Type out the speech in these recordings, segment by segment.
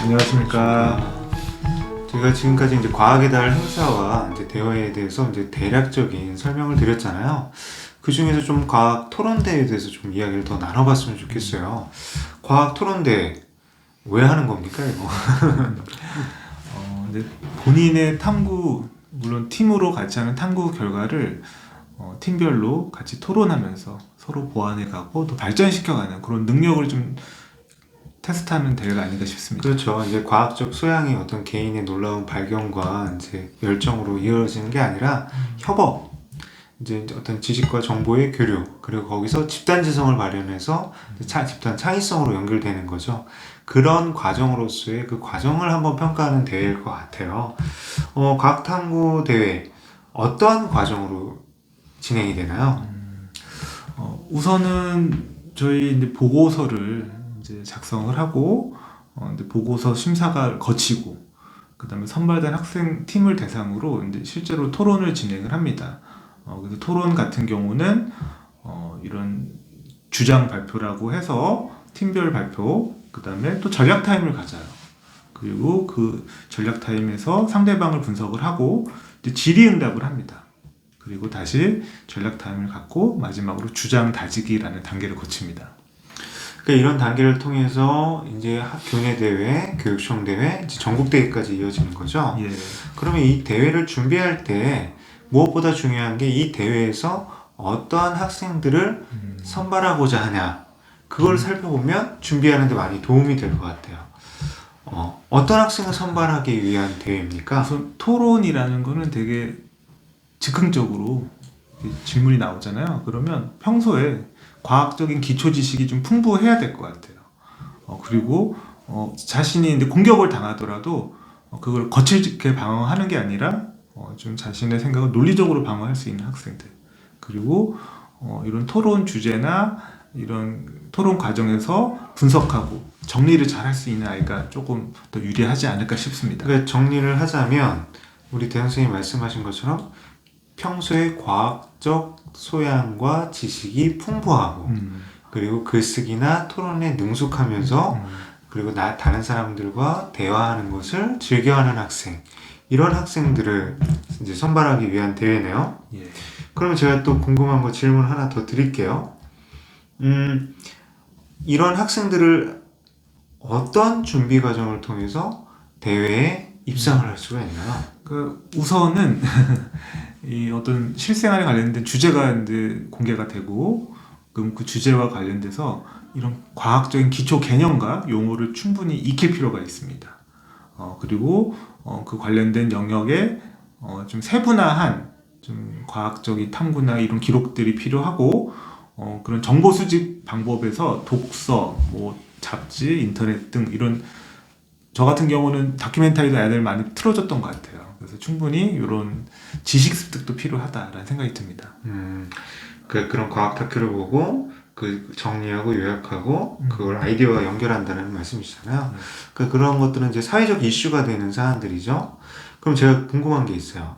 안녕하십니까. 저희가 지금까지 이제 과학의 달 행사와 이제 대회에 대해서 이제 대략적인 설명을 드렸잖아요. 그 중에서 좀 과학 토론 대회에 대해서 좀 이야기를 더 나눠봤으면 좋겠어요. 과학 토론 대회 왜 하는 겁니까, 이거? 근데 본인의 탐구, 물론 팀으로 같이 하는 탐구 결과를 팀별로 같이 토론하면서 서로 보완해가고 또 발전시켜가는 그런 능력을 좀 테스트하는 대회가 아닌가 싶습니다. 그렇죠. 이제 과학적 소양이 어떤 개인의 놀라운 발견과 이제 열정으로 이어지는 게 아니라 협업, 이제 어떤 지식과 정보의 교류, 그리고 거기서 집단지성을 발현해서 집단 창의성으로 연결되는 거죠. 그런 과정으로서의 그 과정을 한번 평가하는 대회일 것 같아요. 과학탐구 대회 어떤 과정으로 진행이 되나요? 우선은 저희 이제 보고서를 이제 작성을 하고 이제 보고서 심사가 거치고 그다음에 선발된 학생 팀을 대상으로 이제 실제로 토론을 진행을 합니다. 그래서 토론 같은 경우는 이런 주장 발표라고 해서 팀별 발표, 그다음에 또 전략 타임을 가져요. 그리고 그 전략 타임에서 상대방을 분석을 하고 이제 질의응답을 합니다. 그리고 다시 전략 타임을 갖고 마지막으로 주장 다지기라는 단계를 거칩니다. 그러니까 이런 단계를 통해서 이제 교내 대회, 교육청 대회, 이제 전국 대회까지 이어지는 거죠. 예. 그러면 이 대회를 준비할 때 무엇보다 중요한 게 이 대회에서 어떠한 학생들을 선발하고자 하냐, 그걸 살펴보면 준비하는 데 많이 도움이 될 것 같아요. 어떤 학생을 선발하기 위한 대회입니까? 우선 토론이라는 거는 되게 즉흥적으로 질문이 나오잖아요. 그러면 평소에 과학적인 기초 지식이 좀 풍부해야 될 것 같아요. 그리고 자신이 이제 공격을 당하더라도 그걸 거칠게 방어하는 게 아니라 좀 자신의 생각을 논리적으로 방어할 수 있는 학생들. 그리고 이런 토론 주제나 이런 토론 과정에서 분석하고 정리를 잘 할 수 있는 아이가 조금 더 유리하지 않을까 싶습니다. 그러니까 정리를 하자면 우리 대현 선생님이 말씀하신 것처럼 평소에 과학적 소양과 지식이 풍부하고 그리고 글쓰기나 토론에 능숙하면서 그리고 다른 사람들과 대화하는 것을 즐겨하는 학생, 이런 학생들을 이제 선발하기 위한 대회네요. 예. 그러면 제가 또 궁금한 거 질문 하나 더 드릴게요. 이런 학생들을 어떤 준비 과정을 통해서 대회에 입상을 할 수가 있나요? 우선은 이 어떤 실생활에 관련된 주제가 이제 공개가 되고, 그럼 그 주제와 관련돼서 이런 과학적인 기초 개념과 용어를 충분히 익힐 필요가 있습니다. 그리고 그 관련된 영역에 좀 세분화한 좀 과학적인 탐구나 이런 기록들이 필요하고, 그런 정보 수집 방법에서 독서, 뭐 잡지, 인터넷 등 이런, 저 같은 경우는 다큐멘터리도 애들 많이 틀어줬던 것 같아요. 그래서 충분히 이런 지식 습득도 필요하다라는 생각이 듭니다. 그런 과학 다큐를 보고 그 정리하고 요약하고 그걸 아이디어와 연결한다는 말씀이시잖아요. 그런 것들은 이제 사회적 이슈가 되는 사안들이죠. 그럼 제가 궁금한 게 있어요.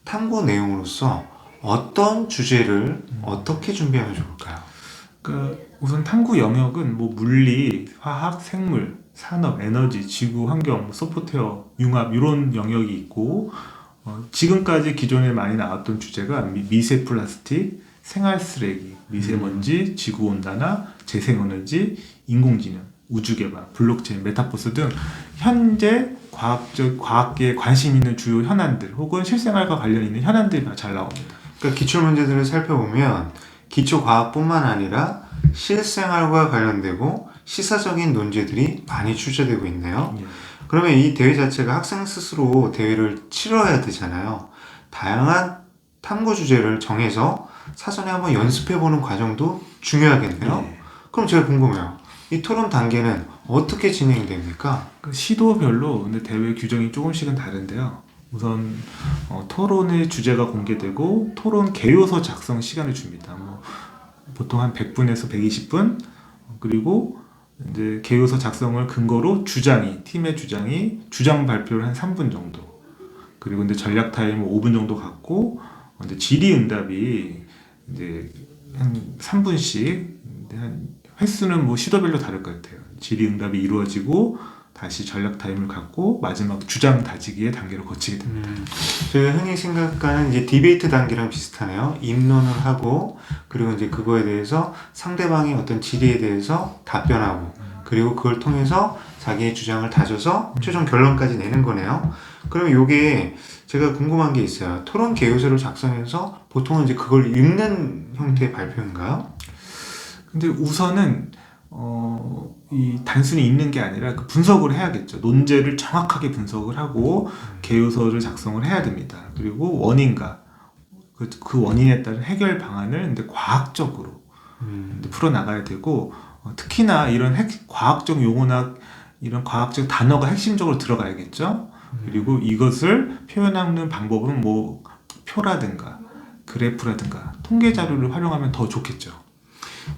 탐구 내용으로서 어떤 주제를 어떻게 준비하면 좋을까요? 우선 탐구 영역은 뭐 물리, 화학, 생물, 산업, 에너지, 지구, 환경, 소프트웨어, 융합 이런 영역이 있고, 지금까지 기존에 많이 나왔던 주제가 미세 플라스틱, 생활 쓰레기, 미세먼지, 지구 온난화, 재생에너지, 인공지능, 우주 개발, 블록체인, 메타버스 등 현재 과학계에 관심 있는 주요 현안들 혹은 실생활과 관련 있는 현안들이 잘 나옵니다. 그러니까 기출 문제들을 살펴보면 기초 과학뿐만 아니라 실생활과 관련되고 시사적인 논제들이 많이 출제되고 있네요. 예. 그러면 이 대회 자체가 학생 스스로 대회를 치러야 되잖아요. 다양한 탐구 주제를 정해서 사전에 한번 연습해보는 과정도 중요하겠네요. 예. 그럼 제가 궁금해요. 이 토론 단계는 어떻게 진행이 됩니까? 시도별로 근데 대회 규정이 조금씩은 다른데요. 우선 토론의 주제가 공개되고 토론 개요서 작성 시간을 줍니다. 보통 한 100분에서 120분. 그리고 이제 개요서 작성을 근거로 팀의 주장이 주장 발표를 한 3분 정도. 그리고 이제 전략 타임 5분 정도 갖고 이제 질의응답이 이제 한 3분씩, 한 횟수는 뭐 시도별로 다를 것 같아요. 질의응답이 이루어지고 다시 전략 타임을 갖고 마지막 주장 다지기의 단계로 거치게 됩니다. 저희가 흔히 생각하는 이제 디베이트 단계랑 비슷하네요. 입론을 하고 그리고 이제 그거에 대해서 상대방의 어떤 질의에 대해서 답변하고 그리고 그걸 통해서 자기의 주장을 다져서 최종 결론까지 내는 거네요. 그러면 이게 제가 궁금한 게 있어요. 토론 개요서를 작성해서 보통은 이제 그걸 읽는 형태의 발표인가요? 근데 우선은 이 단순히 읽는 게 아니라 그 분석을 해야겠죠. 논제를 정확하게 분석을 하고 개요서를 작성을 해야 됩니다. 그리고 원인과 그 원인에 따른 해결 방안을 근데 과학적으로 이제 풀어 나가야 되고 특히나 이런 과학적 용어나 이런 과학적 단어가 핵심적으로 들어가야겠죠. 그리고 이것을 표현하는 방법은 뭐 표라든가 그래프라든가 통계 자료를 활용하면 더 좋겠죠.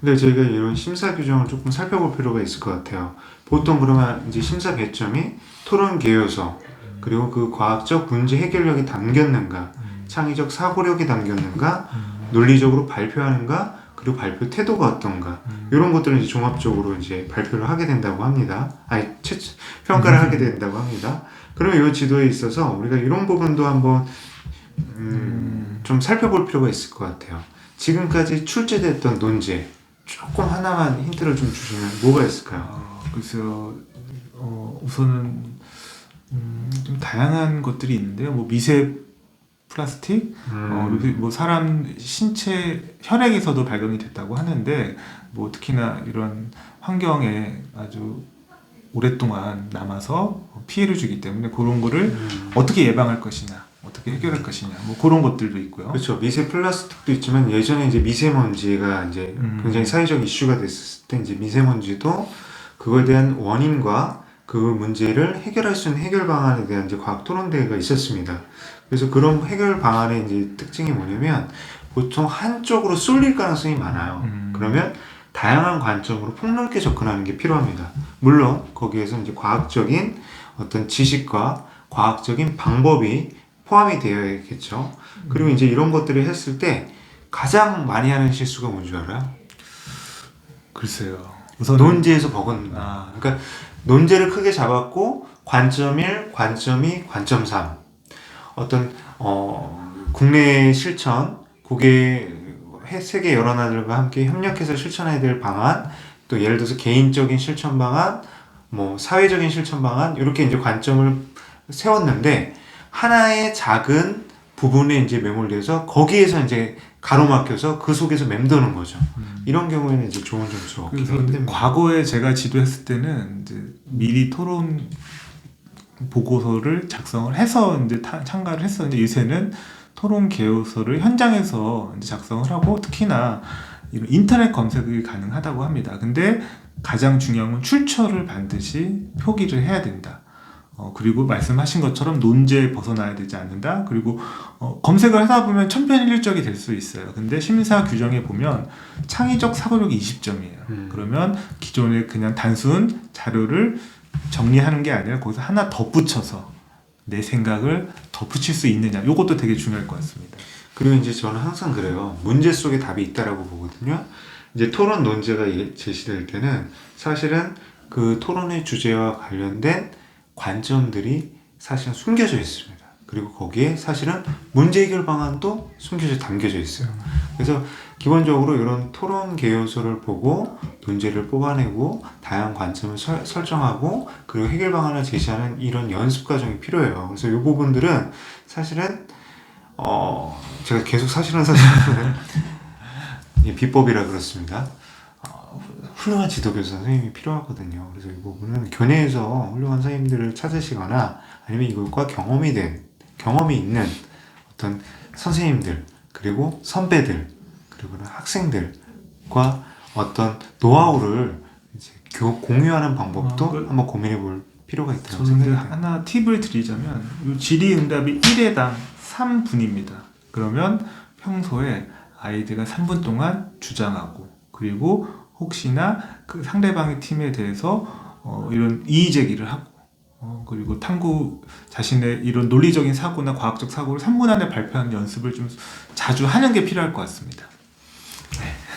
근데 저희가 이런 심사 규정을 조금 살펴볼 필요가 있을 것 같아요. 보통 그러면 이제 심사 배점이 토론 개요서 그리고 그 과학적 문제 해결력이 담겼는가, 창의적 사고력이 담겼는가, 논리적으로 발표하는가, 그리고 발표 태도가 어떤가 이런 것들을 이제 종합적으로 이제 발표를 하게 된다고 합니다. 평가를 하게 된다고 합니다. 그러면 이 지도에 있어서 우리가 이런 부분도 한번 좀 살펴볼 필요가 있을 것 같아요. 지금까지 출제됐던 논제 조금 하나만 힌트를 좀 주시면 뭐가 있을까요? 글쎄요. 우선은 좀 다양한 것들이 있는데요. 뭐 미세 플라스틱, 뭐 사람 신체 혈액에서도 발견이 됐다고 하는데 뭐 특히나 이런 환경에 아주 오랫동안 남아서 피해를 주기 때문에 그런 거를 어떻게 예방할 것이냐, 어떻게 해결할 것이냐, 뭐 그런 것들도 있고요. 그렇죠. 미세 플라스틱도 있지만 예전에 이제 미세먼지가 이제 굉장히 사회적 이슈가 됐을 때 이제 미세먼지도 그거에 대한 원인과 그 문제를 해결할 수 있는 해결 방안에 대한 이제 과학 토론 대회가 있었습니다. 그래서 그런 해결 방안의 이제 특징이 뭐냐면 보통 한쪽으로 쏠릴 가능성이 많아요. 그러면 다양한 관점으로 폭넓게 접근하는 게 필요합니다. 물론 거기에서 이제 과학적인 어떤 지식과 과학적인 방법이 포함이 되어야겠죠. 그리고 이제 이런 것들을 했을 때 가장 많이 하는 실수가 뭔 줄 알아요? 글쎄요. 우선 논제에서 버겁니다. 그러니까 논제를 크게 잡았고 관점 1, 관점 2, 관점 3 어떤 국내 실천, 세계 여러 나라들과 함께 협력해서 실천해야 될 방안, 또 예를 들어서 개인적인 실천 방안, 뭐 사회적인 실천 방안 이렇게 이제 관점을 세웠는데 하나의 작은 부분에 이제 매몰돼서 거기에서 이제 가로막혀서 그 속에서 맴도는 거죠. 이런 경우에는 이제 좋은 점수가 없기 힘듭니다. 과거에 제가 지도했을 때는 이제 미리 토론 보고서를 작성을 해서 이제 참가를 했었는데 요새는 토론 개요서를 현장에서 이제 작성을 하고 특히나 이런 인터넷 검색이 가능하다고 합니다. 근데 가장 중요한 건 출처를 반드시 표기를 해야 된다. 그리고 말씀하신 것처럼 논제에 벗어나야 되지 않는다. 그리고 검색을 하다 보면 천편일률적이 될 수 있어요. 근데 심사 규정에 보면 창의적 사고력이 20점이에요. 그러면 기존에 그냥 단순 자료를 정리하는 게 아니라 거기서 하나 덧붙여서 내 생각을 덧붙일 수 있느냐. 이것도 되게 중요할 것 같습니다. 그리고 이제 저는 항상 그래요. 문제 속에 답이 있다라고 보거든요. 이제 토론 논제가 제시될 때는 사실은 그 토론의 주제와 관련된 관점들이 사실은 숨겨져 있습니다. 그리고 거기에 사실은 문제 해결 방안도 담겨져 있어요. 그래서 기본적으로 이런 토론 개요서를 보고 논제를 뽑아내고 다양한 관점을 설정하고 그리고 해결 방안을 제시하는 이런 연습 과정이 필요해요. 그래서 이 부분들은 사실은 제가 계속 사실은 비법이라 그렇습니다. 훌륭한 지도교사 선생님이 필요하거든요. 그래서 이 부분은 교내에서 훌륭한 선생님들을 찾으시거나 아니면 이것과 경험이 있는 어떤 선생님들 그리고 선배들 그리고 학생들과 어떤 노하우를 이제 공유하는 방법도 한번 고민해 볼 필요가 있다고 생각해요. 하나 팁을 드리자면 이 질의응답이 1회당 3분입니다. 그러면 평소에 아이들가 3분 동안 주장하고 그리고 혹시나 그 상대방의 팀에 대해서 이런 이의 제기를 하고 그리고 자신의 이런 논리적인 사고나 과학적 사고를 3분 안에 발표하는 연습을 좀 자주 하는 게 필요할 것 같습니다.